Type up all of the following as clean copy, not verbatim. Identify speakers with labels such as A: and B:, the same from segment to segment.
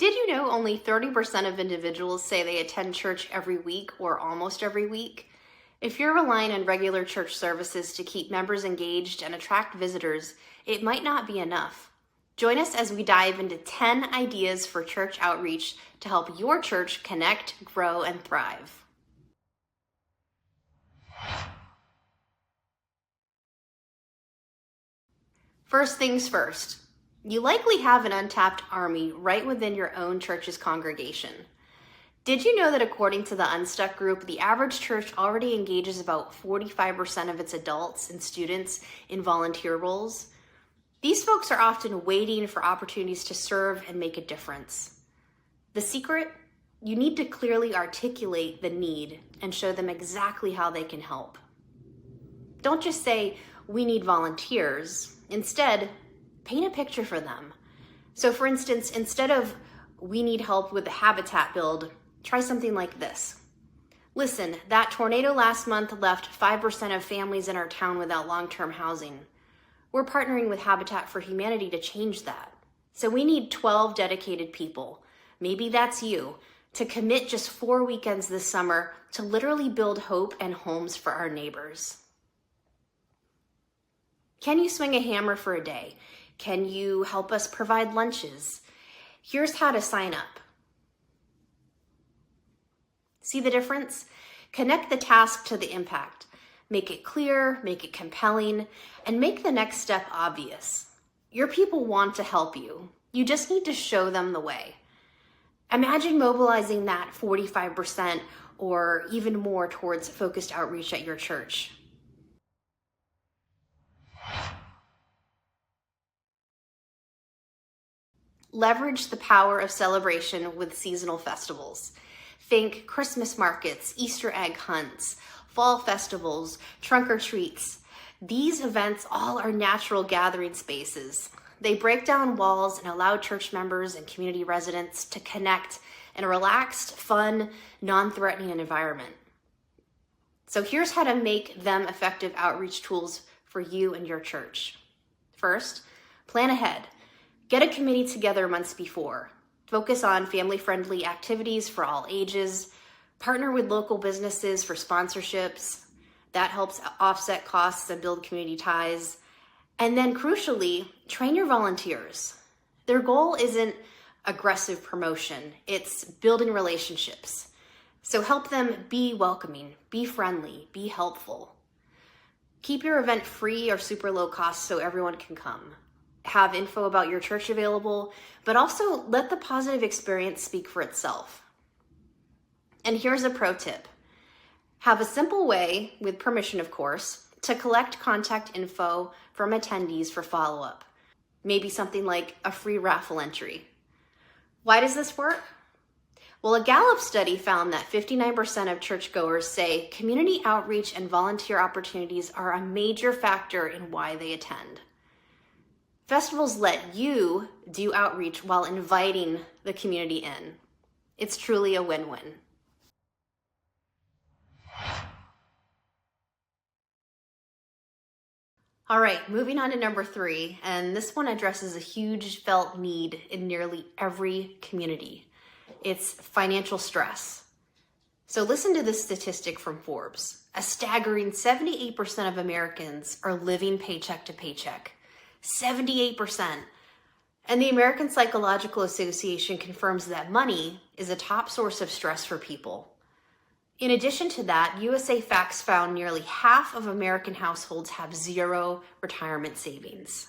A: Did you know only 30% of individuals say they attend church every week or almost every week? If you're relying on regular church services to keep members engaged and attract visitors, it might not be enough. Join us as we dive into 10 ideas for church outreach to help your church connect, grow, and thrive. First things first, you likely have an untapped army right within your own church's congregation. Did you know that according to the Unstuck group, the average church already engages about 45% of its adults and students in volunteer roles? These folks are often waiting for opportunities to serve and make a difference. The secret? You need to clearly articulate the need and show them exactly how they can help. Don't just say, "We need volunteers." Instead, paint a picture for them. So for instance, instead of "we need help with the habitat build," try something like this. "Listen, that tornado last month left 5% of families in our town without long-term housing. We're partnering with Habitat for Humanity to change that. So we need 12 dedicated people, maybe that's you, to commit just 4 weekends this summer to literally build hope and homes for our neighbors." Can you swing a hammer for a day? Can you help us provide lunches? Here's how to sign up. See the difference? Connect the task to the impact. Make it clear, make it compelling, and make the next step obvious. Your people want to help you. You just need to show them the way. Imagine mobilizing that 45% or even more towards focused outreach at your church. Leverage the power of celebration with seasonal festivals. Think Christmas markets, Easter egg hunts, fall festivals, trunk or treats. These events all are natural gathering spaces. They break down walls and allow church members and community residents to connect in a relaxed, fun, non-threatening environment. So here's how to make them effective outreach tools for you and your church. First, plan ahead. Get a committee together months before. Focus on family-friendly activities for all ages. Partner with local businesses for sponsorships. That helps offset costs and build community ties. And then crucially, train your volunteers. Their goal isn't aggressive promotion, it's building relationships. So help them be welcoming, be friendly, be helpful. Keep your event free or super low cost so everyone can come. Have info about your church available, but also let the positive experience speak for itself. And here's a pro tip. Have a simple way, with permission of course, to collect contact info from attendees for follow-up. Maybe something like a free raffle entry. Why does this work? Well, a Gallup study found that 59% of churchgoers say community outreach and volunteer opportunities are a major factor in why they attend. Festivals let you do outreach while inviting the community in. It's truly a win-win. All right, moving on to number 3, and this one addresses a huge felt need in nearly every community. It's financial stress. So listen to this statistic from Forbes. A staggering 78% of Americans are living paycheck to paycheck. 78%. And the American Psychological Association confirms that money is a top source of stress for people. In addition to that, USA Facts found nearly half of American households have zero retirement savings.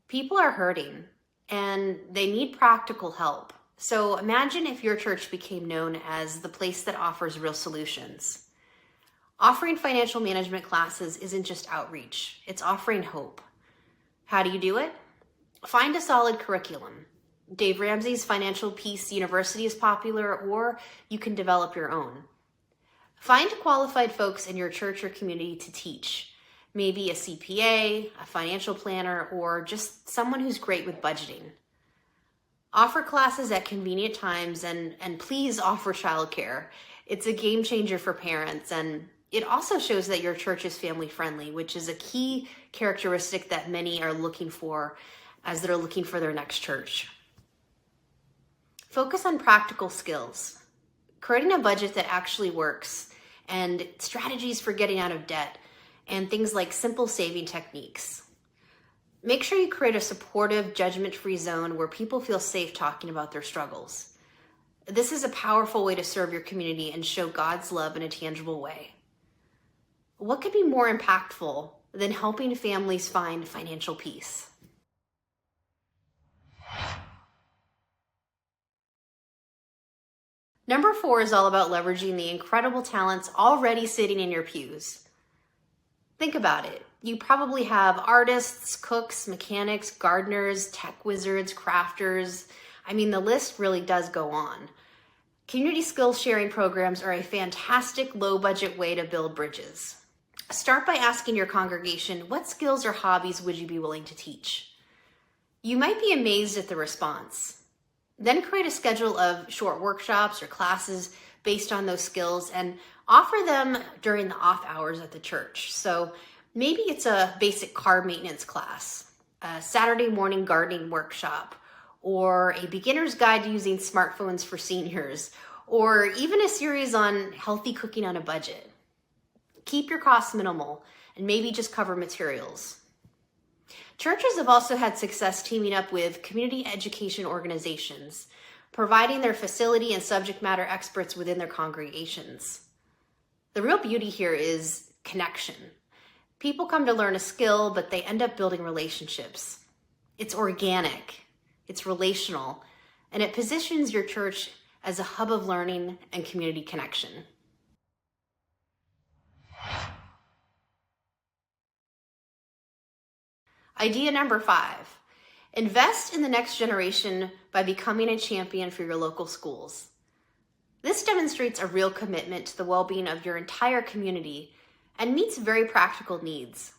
A: People are hurting and they need practical help. So imagine if your church became known as the place that offers real solutions. Offering financial management classes isn't just outreach, it's offering hope. How do you do it? Find a solid curriculum. Dave Ramsey's Financial Peace University is popular, or you can develop your own. Find qualified folks in your church or community to teach. Maybe a CPA, a financial planner, or just someone who's great with budgeting. Offer classes at convenient times and please offer childcare. It's a game changer for parents, and it also shows that your church is family friendly, which is a key characteristic that many are looking for as they're looking for their next church. Focus on practical skills, creating a budget that actually works, and strategies for getting out of debt, and things like simple saving techniques. Make sure you create a supportive, judgment-free zone where people feel safe talking about their struggles. This is a powerful way to serve your community and show God's love in a tangible way. What could be more impactful than helping families find financial peace? Number 4 is all about leveraging the incredible talents already sitting in your pews. Think about it. You probably have artists, cooks, mechanics, gardeners, tech wizards, crafters. I mean, the list really does go on. Community skills sharing programs are a fantastic low-budget way to build bridges. Start by asking your congregation, what skills or hobbies would you be willing to teach? You might be amazed at the response. Then create a schedule of short workshops or classes based on those skills and offer them during the off hours at the church. So maybe it's a basic car maintenance class, a Saturday morning gardening workshop, or a beginner's guide to using smartphones for seniors, or even a series on healthy cooking on a budget. Keep your costs minimal and maybe just cover materials. Churches have also had success teaming up with community education organizations, providing their facility and subject matter experts within their congregations. The real beauty here is connection. People come to learn a skill, but they end up building relationships. It's organic, it's relational, and it positions your church as a hub of learning and community connection. Idea number 5, invest in the next generation by becoming a champion for your local schools. This demonstrates a real commitment to the well-being of your entire community and meets very practical needs.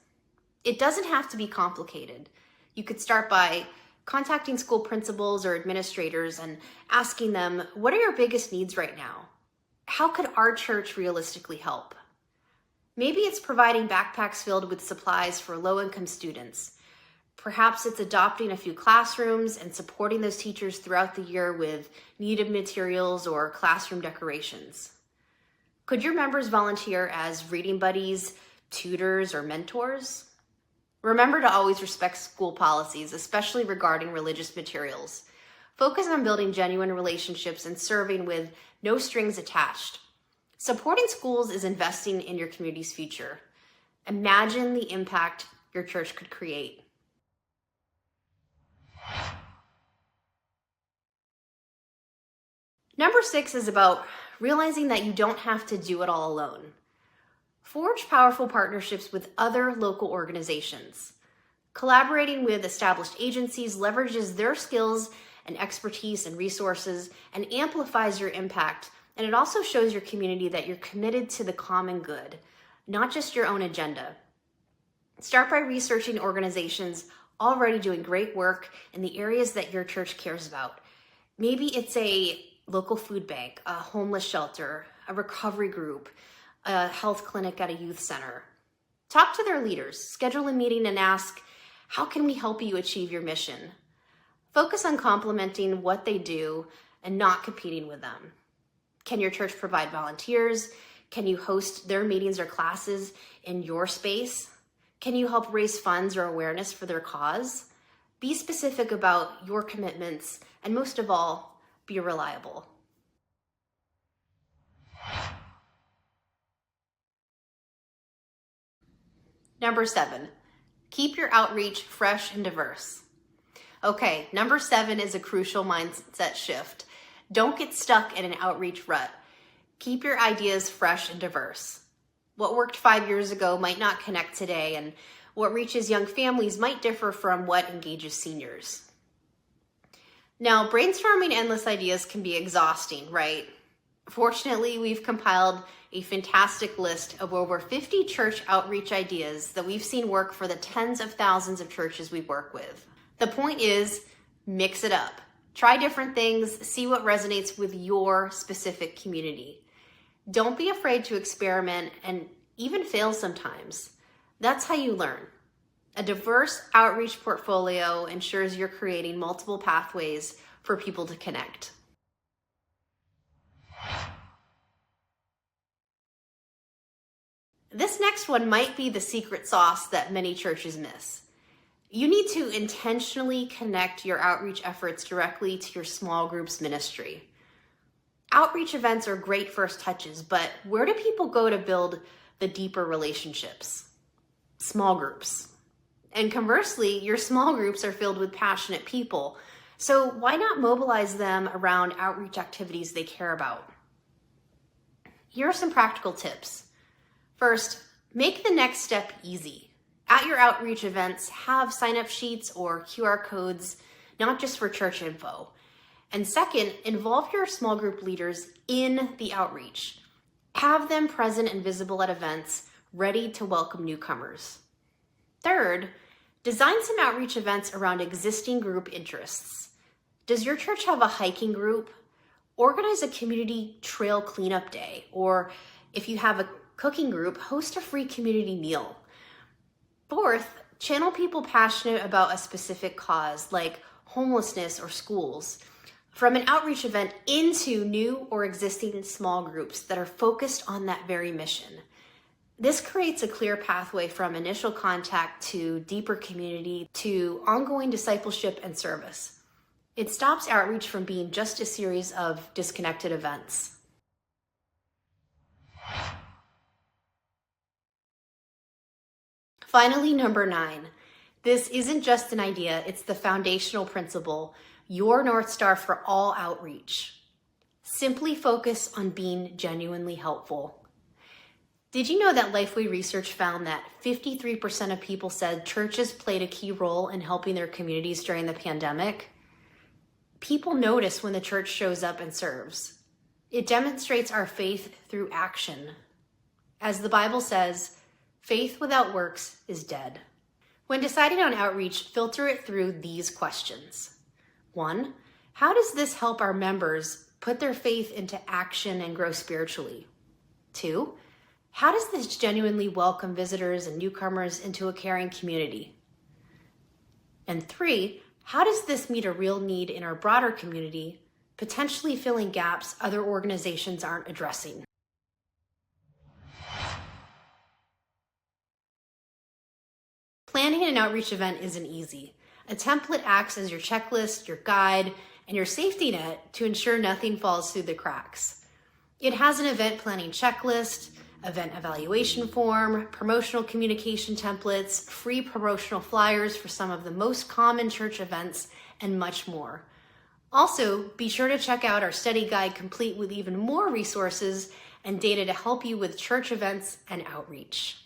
A: It doesn't have to be complicated. You could start by contacting school principals or administrators and asking them, what are your biggest needs right now? How could our church realistically help? Maybe it's providing backpacks filled with supplies for low-income students. Perhaps it's adopting a few classrooms and supporting those teachers throughout the year with needed materials or classroom decorations. Could your members volunteer as reading buddies, tutors, or mentors? Remember to always respect school policies, especially regarding religious materials. Focus on building genuine relationships and serving with no strings attached. Supporting schools is investing in your community's future. Imagine the impact your church could create. Number 6 is about realizing that you don't have to do it all alone. Forge powerful partnerships with other local organizations. Collaborating with established agencies leverages their skills and expertise and resources and amplifies your impact. And it also shows your community that you're committed to the common good, not just your own agenda. Start by researching organizations already doing great work in the areas that your church cares about. Maybe it's a local food bank, a homeless shelter, a recovery group, a health clinic at a youth center. Talk to their leaders, schedule a meeting and ask, how can we help you achieve your mission? Focus on complementing what they do and not competing with them. Can your church provide volunteers? Can you host their meetings or classes in your space? Can you help raise funds or awareness for their cause? Be specific about your commitments, and most of all, be reliable. Number 7, keep your outreach fresh and diverse. Okay, number 7 is a crucial mindset shift. Don't get stuck in an outreach rut. Keep your ideas fresh and diverse. What worked 5 years ago might not connect today, and what reaches young families might differ from what engages seniors. Now, brainstorming endless ideas can be exhausting, right? Fortunately, we've compiled a fantastic list of over 50 church outreach ideas that we've seen work for the tens of thousands of churches we work with. The point is, mix it up. Try different things, see what resonates with your specific community. Don't be afraid to experiment and even fail sometimes. That's how you learn. A diverse outreach portfolio ensures you're creating multiple pathways for people to connect. This next one might be the secret sauce that many churches miss. You need to intentionally connect your outreach efforts directly to your small groups ministry. Outreach events are great first touches, but where do people go to build the deeper relationships? Small groups. And conversely, your small groups are filled with passionate people. So why not mobilize them around outreach activities they care about? Here are some practical tips. First, make the next step easy. At your outreach events, have sign-up sheets or QR codes, not just for church info. And second, involve your small group leaders in the outreach. Have them present and visible at events, ready to welcome newcomers. Third, design some outreach events around existing group interests. Does your church have a hiking group? Organize a community trail cleanup day, or if you have a cooking group, host a free community meal. Fourth, channel people passionate about a specific cause like homelessness or schools from an outreach event into new or existing small groups that are focused on that very mission. This creates a clear pathway from initial contact to deeper community to ongoing discipleship and service. It stops outreach from being just a series of disconnected events. Finally, number 9. This isn't just an idea, it's the foundational principle, your North Star for all outreach. Simply focus on being genuinely helpful. Did you know that Lifeway research found that 53% of people said churches played a key role in helping their communities during the pandemic? People notice when the church shows up and serves. It demonstrates our faith through action. As the Bible says, faith without works is dead. When deciding on outreach, filter it through these questions. 1, how does this help our members put their faith into action and grow spiritually? 2, how does this genuinely welcome visitors and newcomers into a caring community? And 3, how does this meet a real need in our broader community, potentially filling gaps other organizations aren't addressing? Planning an outreach event isn't easy. A template acts as your checklist, your guide, and your safety net to ensure nothing falls through the cracks. It has an event planning checklist, event evaluation form, promotional communication templates, free promotional flyers for some of the most common church events, and much more. Also, be sure to check out our study guide complete with even more resources and data to help you with church events and outreach.